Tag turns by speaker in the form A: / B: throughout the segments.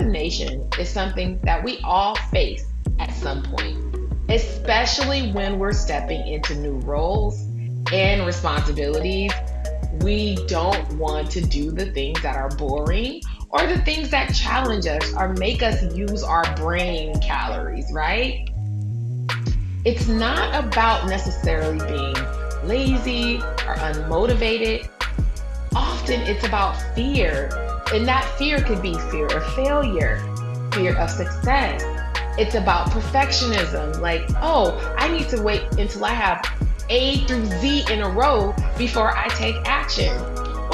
A: Procrastination is something that we all face at some point, especially when we're stepping into new roles and responsibilities. We don't want to do the things that are boring or the things that challenge us or make us use our brain calories, right? It's not about necessarily being lazy or unmotivated. Often it's about fear, and that fear could be fear of failure, fear of success. It's about perfectionism, like, oh, I need to wait until I have A through Z in a row before I take action.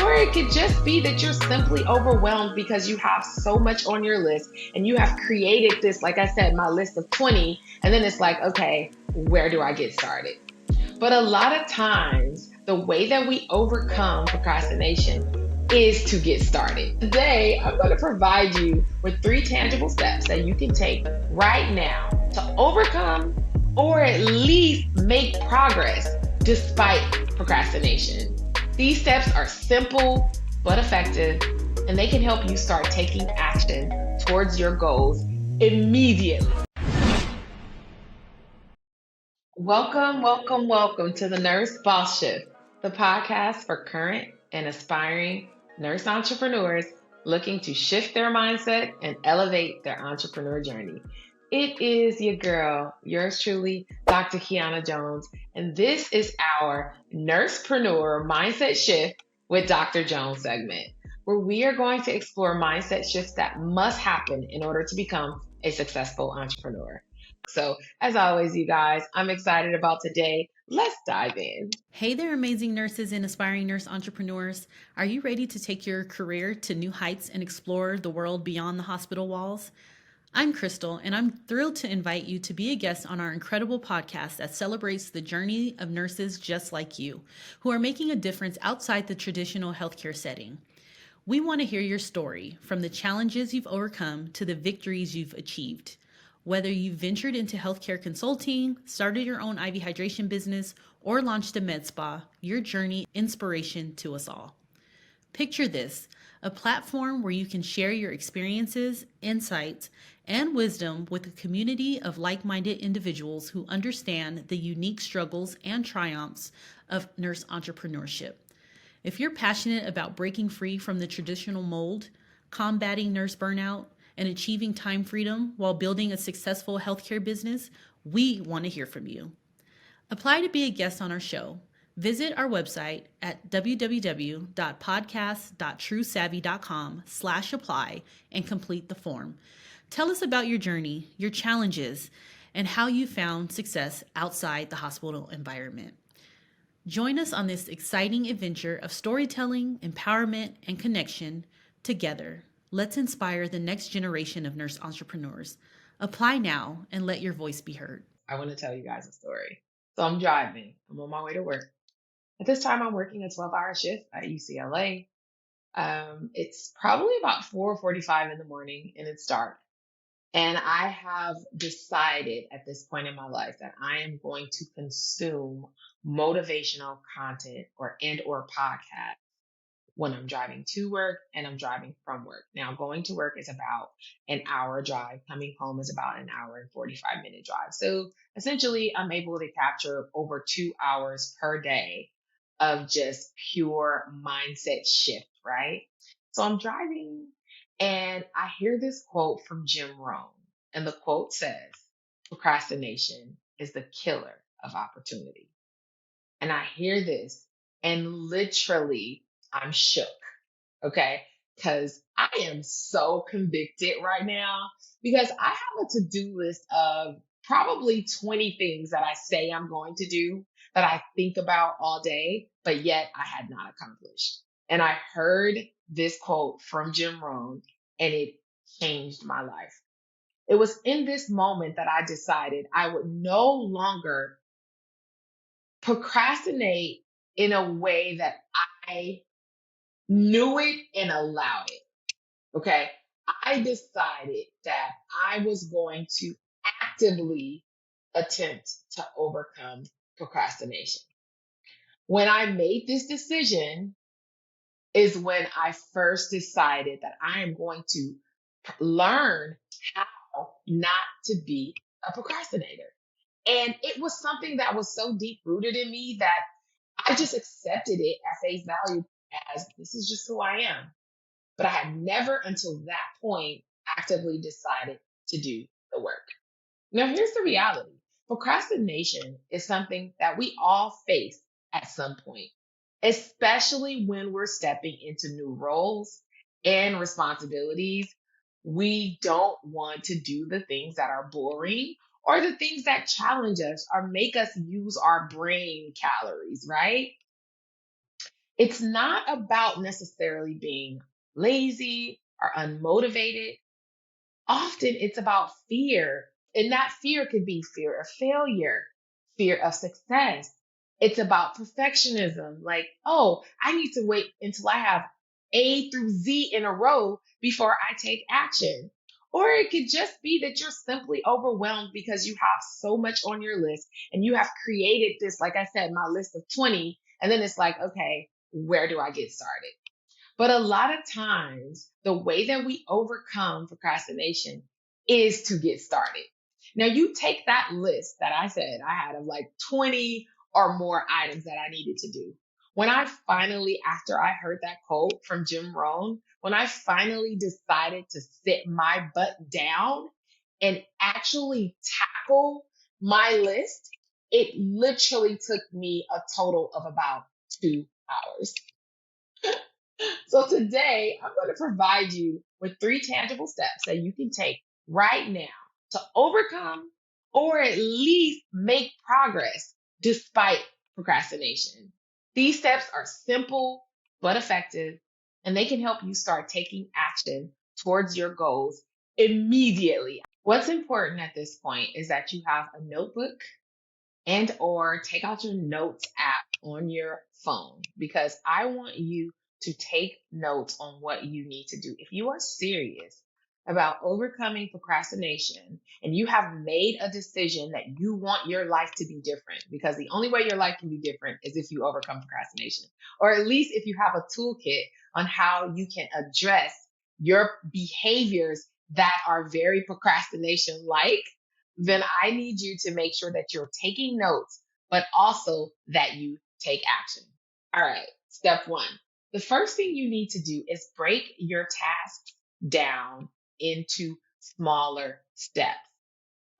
A: Or it could just be that you're simply overwhelmed because you have so much on your list and you have created this, like I said, my list of 20, and then it's like, okay, where do I get started? But a lot of times, the way that we overcome procrastination is to get started. Today, I'm going to provide you with 3 tangible steps that you can take right now to overcome or at least make progress despite procrastination. These steps are simple but effective, and they can help you start taking action towards your goals immediately. Welcome to the Nurse Boss Shift, the podcast for current and aspiring nurse entrepreneurs looking to shift their mindset and elevate their entrepreneur journey. It is your girl, yours truly, Dr. Kiana Jones, and this is our Nursepreneur Mindset Shift with Dr. Jones segment, where we are going to explore mindset shifts that must happen in order to become a successful entrepreneur. So, as always, you guys, I'm excited about today. Let's dive in.
B: Hey there, amazing nurses and aspiring nurse entrepreneurs. Are you ready to take your career to new heights and explore the world beyond the hospital walls? I'm Crystal, and I'm thrilled to invite you to be a guest on our incredible podcast that celebrates the journey of nurses just like you, who are making a difference outside the traditional healthcare setting. We want to hear your story, from the challenges you've overcome to the victories you've achieved. Whether you've ventured into healthcare consulting, started your own IV hydration business, or launched a med spa, your journey is inspiration to us all. Picture this, a platform where you can share your experiences, insights, and wisdom with a community of like-minded individuals who understand the unique struggles and triumphs of nurse entrepreneurship. If you're passionate about breaking free from the traditional mold, combating nurse burnout, and achieving time freedom while building a successful healthcare business, we want to hear from you. Apply to be a guest on our show. Visit our website at www.podcast.truesavvy.com/apply and complete the form. Tell us about your journey, your challenges, and how you found success outside the hospital environment. Join us on this exciting adventure of storytelling, empowerment, and connection together. Let's inspire the next generation of nurse entrepreneurs. Apply now and let your voice be heard.
A: I want to tell you guys a story. So I'm driving. I'm on my way to work. At this time, I'm working a 12-hour shift at UCLA. It's probably about 4:45 in the morning, and it's dark. And I have decided at this point in my life that I am going to consume motivational content or podcast when I'm driving to work and I'm driving from work. Now, going to work is about an hour drive. Coming home is about an hour and 45-minute drive. So essentially, I'm able to capture over 2 hours per day of just pure mindset shift, right? So I'm driving and I hear this quote from Jim Rohn. And the quote says, procrastination is the killer of opportunity. And I hear this and literally I'm shook, okay? Because I am so convicted right now because I have a to-do list of probably 20 things that I say I'm going to do that I think about all day, but yet I had not accomplished. And I heard this quote from Jim Rohn and it changed my life. It was in this moment that I decided I would no longer procrastinate in a way that I knew it and allowed it. Okay. I decided that I was going to actively attempt to overcome procrastination. When I made this decision is when I first decided that I am going to learn how not to be a procrastinator. And it was something that was so deep rooted in me that I just accepted it at face value as this is just who I am. But I had never until that point actively decided to do the work. Now, here's the reality: procrastination is something that we all face at some point, especially when we're stepping into new roles and responsibilities. We don't want to do the things that are boring or the things that challenge us or make us use our brain calories, right? It's not about necessarily being lazy or unmotivated. Often it's about fear. And that fear could be fear of failure, fear of success. It's about perfectionism. Like, oh, I need to wait until I have A through Z in a row before I take action. Or it could just be that you're simply overwhelmed because you have so much on your list and you have created this, like I said, my list of 20. And then it's like, okay, where do I get started? But a lot of times, the way that we overcome procrastination is to get started. Now, you take that list that I said I had of like 20 or more items that I needed to do. When I finally, after I heard that quote from Jim Rohn, when I finally decided to sit my butt down and actually tackle my list, it literally took me a total of about 2 hours. So today, I'm going to provide you with 3 tangible steps that you can take right now to overcome or at least make progress despite procrastination. These steps are simple but effective, and they can help you start taking action towards your goals immediately. What's important at this point is that you have a notebook and or take out your notes app on your phone, because I want you to take notes on what you need to do. If you are serious about overcoming procrastination and you have made a decision that you want your life to be different, because the only way your life can be different is if you overcome procrastination, or at least if you have a toolkit on how you can address your behaviors that are very procrastination like, then I need you to make sure that you're taking notes, but also that you take action. All right, step one. The first thing you need to do is break your tasks down into smaller steps.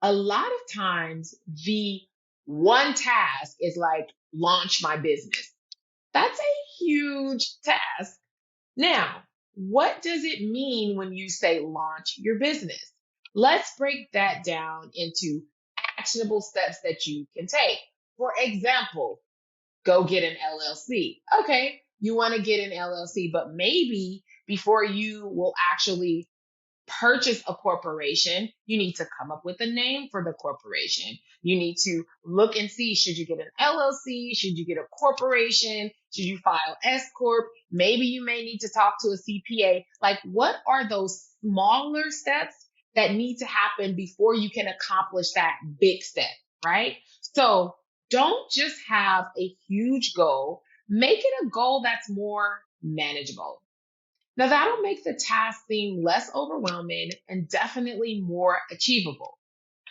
A: A lot of times, the one task is like launch my business. That's a huge task. Now, what does it mean when you say launch your business? Let's break that down into actionable steps that you can take. For example, go get an LLC. Okay, you want to get an LLC, but maybe before you will actually purchase a corporation, you need to come up with a name for the corporation. You need to look and see, should you get an LLC? Should you get a corporation? Should you file S Corp? Maybe you may need to talk to a CPA. Like, what are those smaller steps that need to happen before you can accomplish that big step, right? So don't just have a huge goal. Make it a goal that's more manageable. Now, that'll make the task seem less overwhelming and definitely more achievable.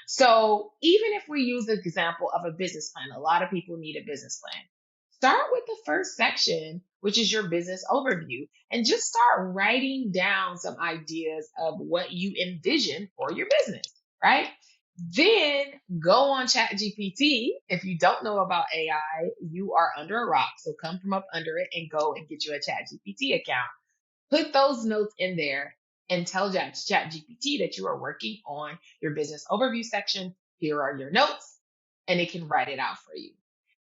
A: So, even if we use the example of a business plan, a lot of people need a business plan. Start with the first section, which is your business overview, and just start writing down some ideas of what you envision for your business, right? Then go on ChatGPT. If you don't know about AI, you are under a rock. So come from up under it and go and get you a ChatGPT account. Put those notes in there and tell ChatGPT that you are working on your business overview section. Here are your notes, and it can write it out for you.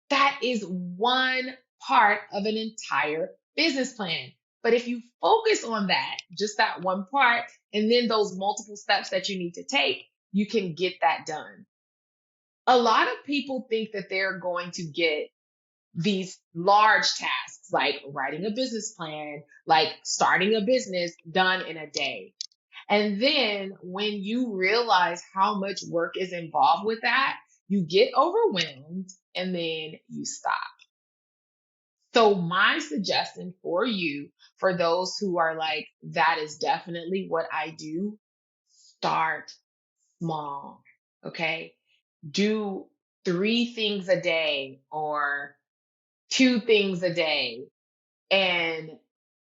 A: That is one part of an entire business plan. But if you focus on that, just that one part, and then those multiple steps that you need to take, you can get that done. A lot of people think that they're going to get these large tasks like writing a business plan, like starting a business done in a day. And then when you realize how much work is involved with that, you get overwhelmed and then you stop. So my suggestion for you, for those who are like, that is definitely what I do, start small. Okay. Do 3 things a day or 2 things a day, and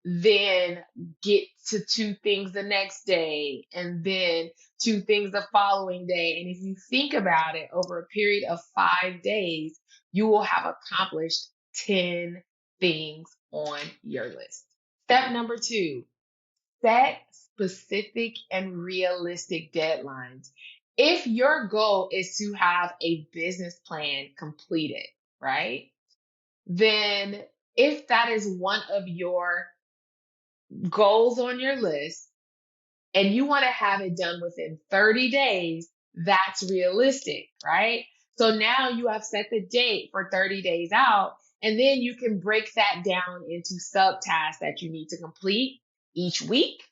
A: then get to 2 things the next day, and then 2 things the following day. And if you think about it, over a period of 5 days, you will have accomplished 10 things on your list. Step number 2, set specific and realistic deadlines. If your goal is to have a business plan completed, right? Then if that is one of your goals on your list and you want to have it done within 30 days, that's realistic, right? So now you have set the date for 30 days out, and then you can break that down into subtasks that you need to complete each week.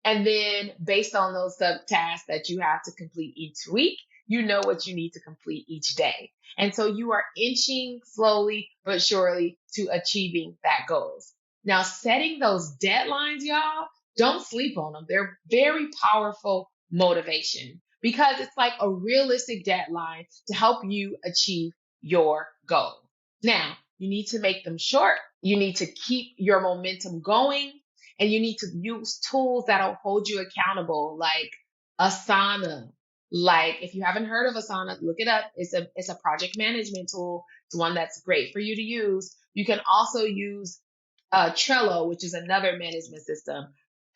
A: And then based on those subtasks that you have to complete each week, you know what you need to complete each day. And so you are inching slowly but surely to achieving that goals. Now, setting those deadlines, y'all, don't sleep on them. They're very powerful motivation because it's like a realistic deadline to help you achieve your goal. Now, you need to make them short. You need to keep your momentum going, and you need to use tools that'll hold you accountable, like Asana. Like, if you haven't heard of Asana, look it up. It's a project management tool. It's one that's great for you to use. You can also use Trello, which is another management system.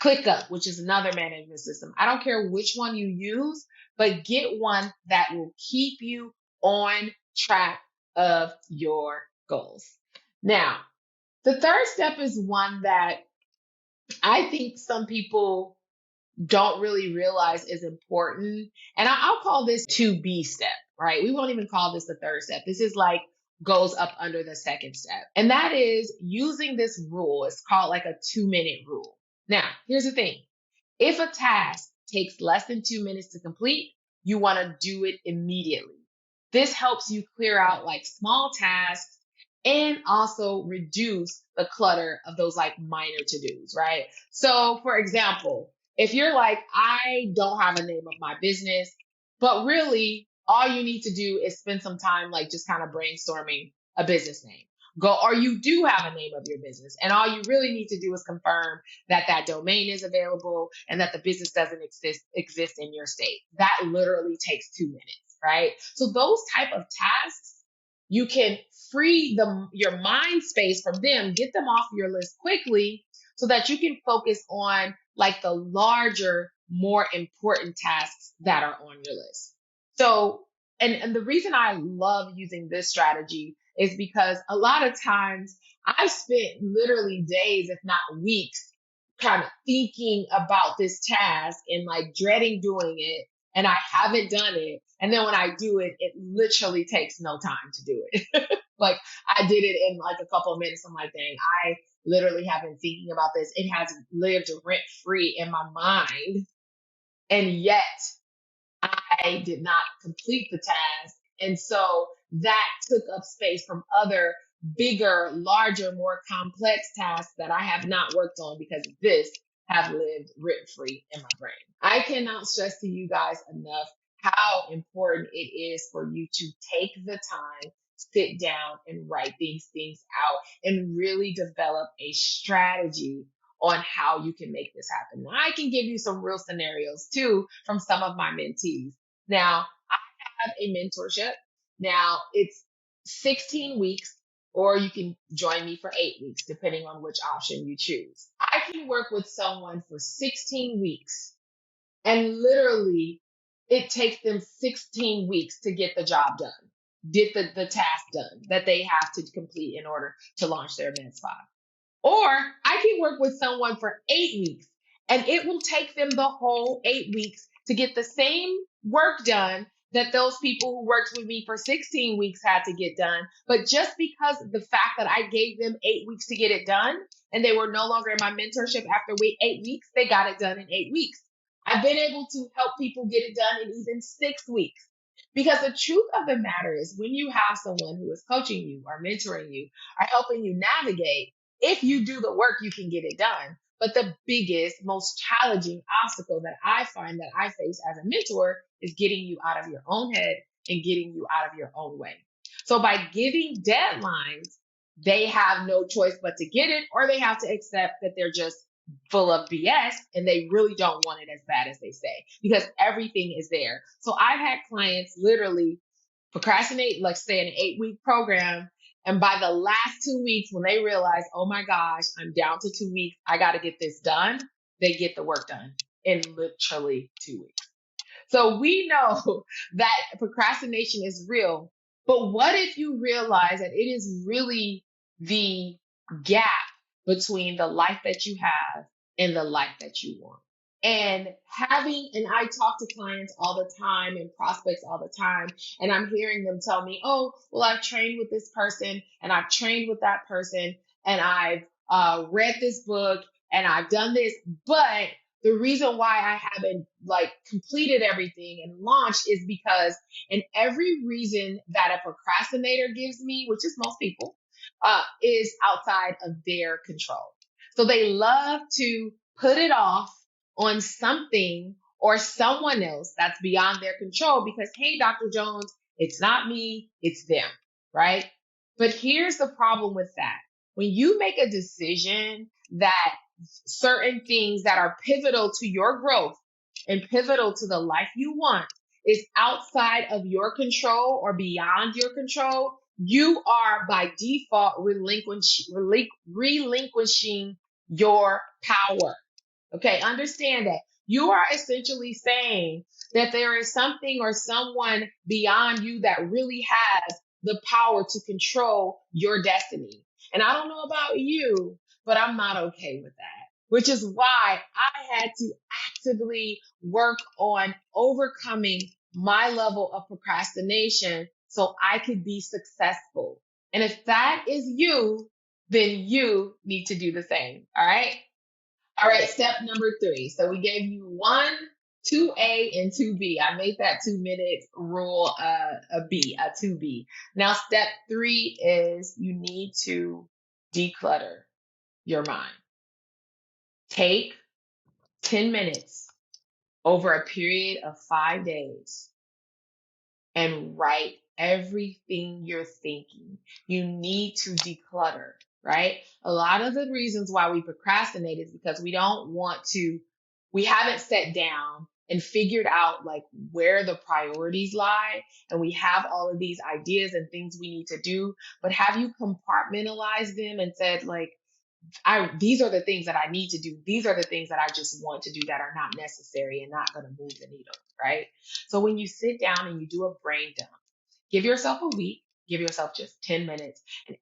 A: ClickUp, which is another management system. I don't care which one you use, but get one that will keep you on track of your goals. Now, the third step is one that I think some people don't really realize is important. And I'll call this 2B step, right? We won't even call this the third step. This is like goes up under the second step. And that is using this rule. It's called like a 2-minute rule. Now, here's the thing. If a task takes less than 2 minutes to complete, you want to do it immediately. This helps you clear out like small tasks and also reduce the clutter of those like minor to-dos, right? So for example, if you're like, I don't have a name of my business, but really all you need to do is spend some time like just kind of brainstorming a business name. Go, or you do have a name of your business, and all you really need to do is confirm that that domain is available and that the business doesn't exist in your state. That literally takes 2 minutes, right? So those type of tasks, you can free your mind space from them, get them off your list quickly so that you can focus on like the larger, more important tasks that are on your list. So, and the reason I love using this strategy is because a lot of times I spent literally days, if not weeks, kind of thinking about this task and like dreading doing it. And I haven't done it. And then when I do it, it literally takes no time to do it. Like I did it in like a couple of minutes. I'm like, dang, I literally have been thinking about this. It has lived rent free in my mind. And yet I did not complete the task. And so that took up space from other bigger, larger, more complex tasks that I have not worked on because this have lived rent free in my brain. I cannot stress to you guys enough how important it is for you to take the time, sit down and write these things out and really develop a strategy on how you can make this happen. Now, I can give you some real scenarios too from some of my mentees. Now, I have a mentorship. Now, it's 16 weeks, or you can join me for 8 weeks, depending on which option you choose. I can work with someone for 16 weeks, and literally it takes them 16 weeks to get the job done, get the task done that they have to complete in order to launch their Med Spa. Or I can work with someone for 8 weeks, and it will take them the whole 8 weeks to get the same work done that those people who worked with me for 16 weeks had to get done. But just because the fact that I gave them 8 weeks to get it done and they were no longer in my mentorship after 8 weeks, they got it done in 8 weeks. I've been able to help people get it done in even 6 weeks Because the truth of the matter is, when you have someone who is coaching you or mentoring you or helping you navigate, if you do the work, you can get it done. But the biggest, most challenging obstacle that I find that I face as a mentor is getting you out of your own head and getting you out of your own way. So by giving deadlines, they have no choice but to get it, or they have to accept that they're just full of BS and they really don't want it as bad as they say, because everything is there. So I've had clients literally procrastinate, like say an 8-week program. And by the last 2 weeks, when they realize, oh my gosh, I'm down to 2 weeks, I got to get this done, they get the work done in literally 2 weeks. So we know that procrastination is real. But what if you realize that it is really the gap between the life that you have and the life that you want? And I talk to clients all the time and prospects all the time, and I'm hearing them tell me, oh, well, I've trained with this person and I've trained with that person and I've read this book and I've done this, but the reason why I haven't like completed everything and launched is because, and every reason that a procrastinator gives me, which is most people, is outside of their control. So they love to put it off on something or someone else that's beyond their control because, hey, Dr. Jones, it's not me, it's them, right? But here's the problem with that. When you make a decision that certain things that are pivotal to your growth and pivotal to the life you want is outside of your control or beyond your control, you are by default relinquishing your power. Okay, understand that. You are essentially saying that there is something or someone beyond you that really has the power to control your destiny. And I don't know about you, but I'm not okay with that, which is why I had to actively work on overcoming my level of procrastination so I could be successful. And if that is you, then you need to do the same. All right. All right, step number 3. So we gave you 1, 2A, and 2B. I made that 2-minute rule a B, a 2B. Now, step 3 is you need to declutter your mind. Take 10 minutes over a period of 5 days and write everything you're thinking. You need to declutter, right? A lot of the reasons why we procrastinate is because we haven't sat down and figured out like where the priorities lie. And we have all of these ideas and things we need to do, but have you compartmentalized them and said like, these are the things that I need to do. These are the things that I just want to do that are not necessary and not going to move the needle, right? So when you sit down and you do a brain dump, give yourself a week, give yourself just 10 minutes, and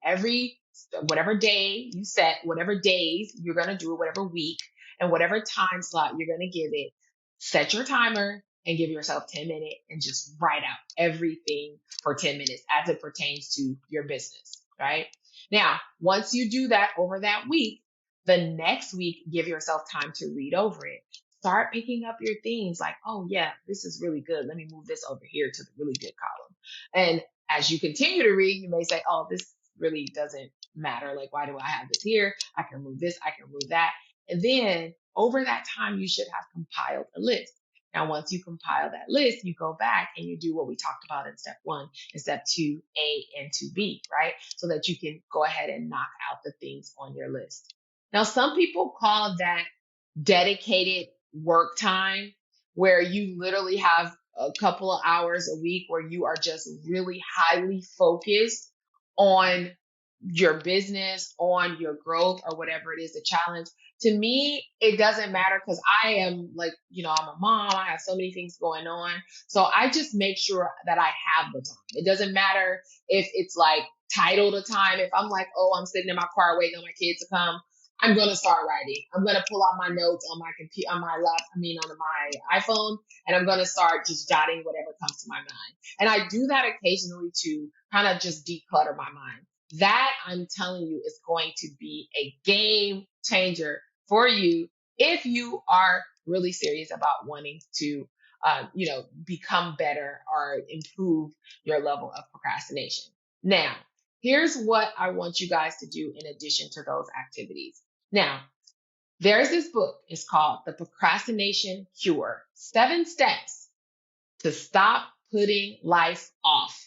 A: whatever day you set, whatever days you're going to do it, whatever week, and whatever time slot you're going to give it, set your timer and give yourself 10 minutes and just write out everything for 10 minutes as it pertains to your business, right? Now, once you do that over that week, the next week, give yourself time to read over it. Start picking up your themes like, oh yeah, this is really good. Let me move this over here to the really good column. And as you continue to read, you may say, oh, this really doesn't matter. Like, why do I have this here? I can remove this, I can remove that. And then over that time, you should have compiled a list. Now, once you compile that list, you go back and you do what we talked about in step 1 and step 2A and 2B, right? So that you can go ahead and knock out the things on your list. Now, some people call that dedicated work time, where you literally have a couple of hours a week where you are just really highly focused on your business, on your growth, or whatever it is, the challenge. To me, it doesn't matter because I am like, I'm a mom. I have so many things going on. So I just make sure that I have the time. It doesn't matter if it's like titled a time. If I'm like, oh, I'm sitting in my car waiting on my kids to come, I'm going to start writing. I'm going to pull out my notes on my computer, on my iPhone, and I'm going to start just jotting whatever comes to my mind. And I do that occasionally to kind of just declutter my mind. That, I'm telling you, is going to be a game changer for you if you are really serious about wanting to become better or improve your level of procrastination. Now, here's what I want you guys to do in addition to those activities. Now, there's this book. It's called The Procrastination Cure: 7 Steps to Stop Putting Life Off.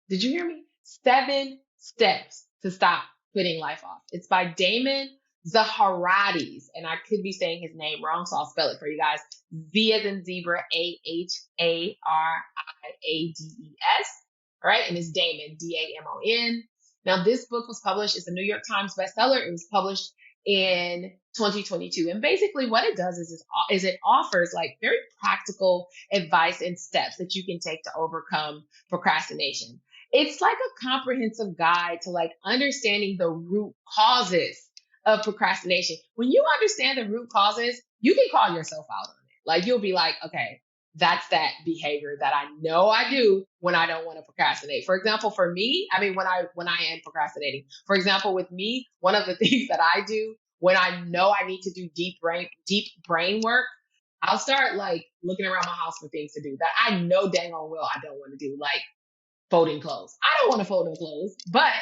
A: Did you hear me? 7 steps to stop putting life off. It's by Damon Zahariades, and I could be saying his name wrong, so I'll spell it for you guys. Z as in zebra, Ahariades. All right, and it's Damon, Damon. Now, this book was published. It's a New York Times bestseller. It was published in 2022, and basically what it does is it offers like very practical advice and steps that you can take to overcome procrastination. It's like a comprehensive guide to like understanding the root causes of procrastination. When you understand the root causes, you can call yourself out on it. Like you'll be like, okay, that's that behavior that I know I do when I don't want to procrastinate. For example, for me, I mean, when I am procrastinating, for example, with me, one of the things that I do when I know I need to do deep brain work, I'll start like looking around my house for things to do that I know dang on well I don't want to do, like folding clothes. I don't want to fold no clothes, but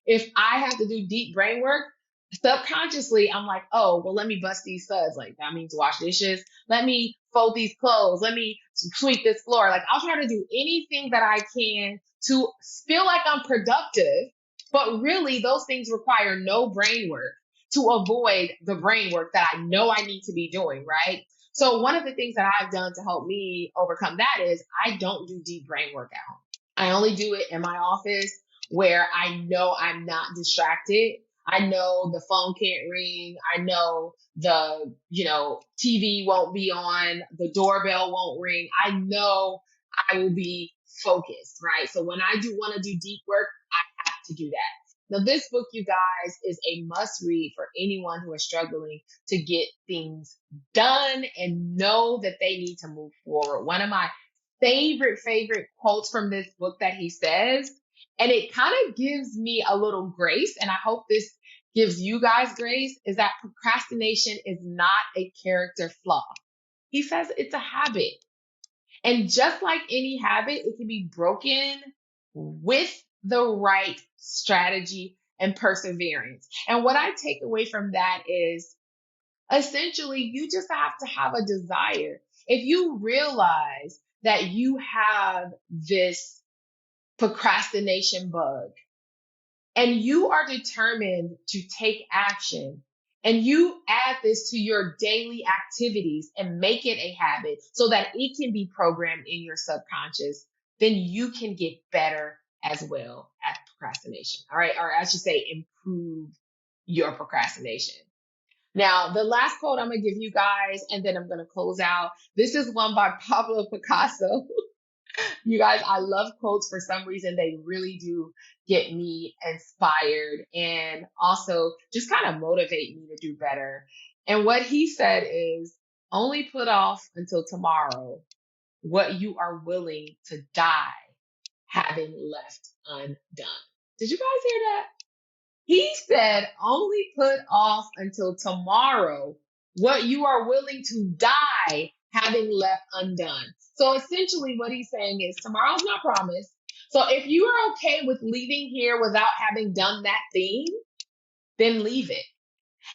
A: if I have to do deep brain work, subconsciously, I'm like, oh, well, let me bust these suds. Like that means wash dishes. Let me fold these clothes. Let me sweep this floor. Like I'll try to do anything that I can to feel like I'm productive. But really, those things require no brain work to avoid the brain work that I know I need to be doing, right? So one of the things that I've done to help me overcome that is I don't do deep brain work at home. I only do it in my office where I know I'm not distracted. I know the phone can't ring. I know the, TV won't be on. The doorbell won't ring. I know I will be focused, right? So when I do want to do deep work, I have to do that. Now, this book, you guys, is a must read for anyone who is struggling to get things done and know that they need to move forward. One of my favorite quotes from this book that he says, and it kind of gives me a little grace, and I hope this gives you guys grace, is that procrastination is not a character flaw. He says it's a habit. And just like any habit, it can be broken with the right strategy and perseverance. And what I take away from that is essentially you just have to have a desire. If you realize that you have this procrastination bug and you are determined to take action, and you add this to your daily activities and make it a habit so that it can be programmed in your subconscious, then you can get better as well at procrastination. All right. Or I should say, improve your procrastination. Now, the last quote I'm going to give you guys, and then I'm going to close out. This is one by Pablo Picasso. You guys, I love quotes for some reason. They really do get me inspired and also just kind of motivate me to do better. And what he said is, only put off until tomorrow what you are willing to die having left undone. Did you guys hear that? He said, only put off until tomorrow what you are willing to die having left undone. So essentially what he's saying is tomorrow's not promised. So if you are okay with leaving here without having done that thing, then leave it.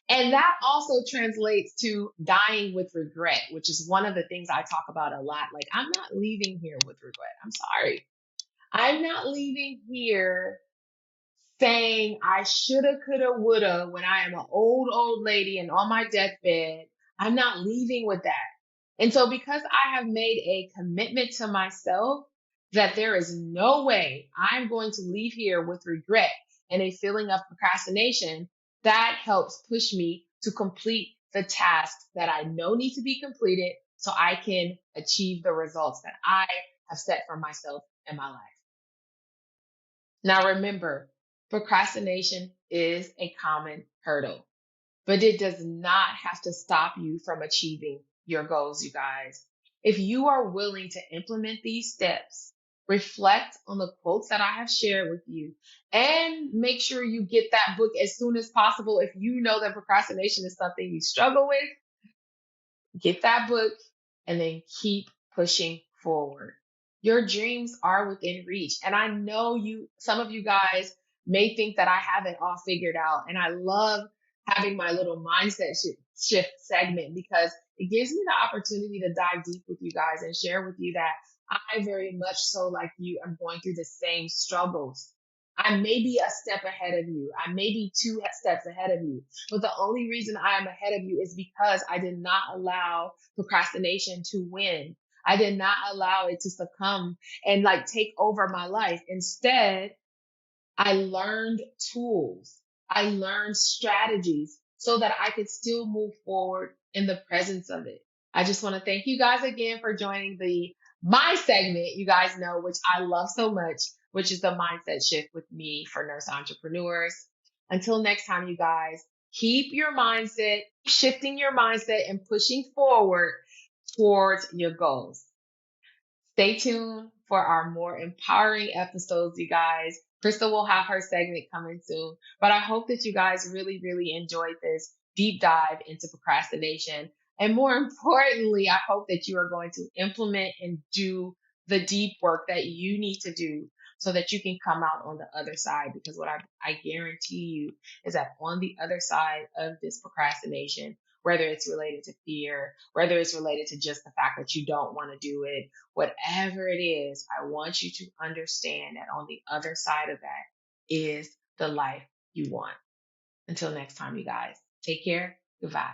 A: And that also translates to dying with regret, which is one of the things I talk about a lot. Like, I'm not leaving here with regret. I'm sorry. I'm not leaving here saying I shoulda, coulda, woulda when I am an old lady and on my deathbed. I'm not leaving with that. And so because I have made a commitment to myself that there is no way I'm going to leave here with regret and a feeling of procrastination, that helps push me to complete the tasks that I know need to be completed so I can achieve the results that I have set for myself in my life. Now remember, procrastination is a common hurdle, but it does not have to stop you from achieving your goals, you guys. If you are willing to implement these steps, reflect on the quotes that I have shared with you, and make sure you get that book as soon as possible. If you know that procrastination is something you struggle with, get that book and then keep pushing forward. Your dreams are within reach. And I know some of you guys may think that I have it all figured out. And I love having my little shift segment because it gives me the opportunity to dive deep with you guys and share with you that I very much so like you am going through the same struggles. I may be a step ahead of you. I may be two steps ahead of you. But the only reason I am ahead of you is because I did not allow procrastination to win. I did not allow it to succumb and like take over my life. Instead, I learned tools. I learned strategies so that I could still move forward in the presence of it. I just want to thank you guys again for joining my segment, you guys know, which I love so much, which is the mindset shift with me for nurse entrepreneurs. Until next time, you guys, keep your mindset, shifting your mindset and pushing forward towards your goals. Stay tuned for our more empowering episodes, you guys. Crystal will have her segment coming soon, but I hope that you guys really, really enjoyed this deep dive into procrastination. And more importantly, I hope that you are going to implement and do the deep work that you need to do so that you can come out on the other side. Because what I guarantee you is that on the other side of this procrastination, whether it's related to fear, whether it's related to just the fact that you don't want to do it, whatever it is, I want you to understand that on the other side of that is the life you want. Until next time, you guys, take care. Goodbye.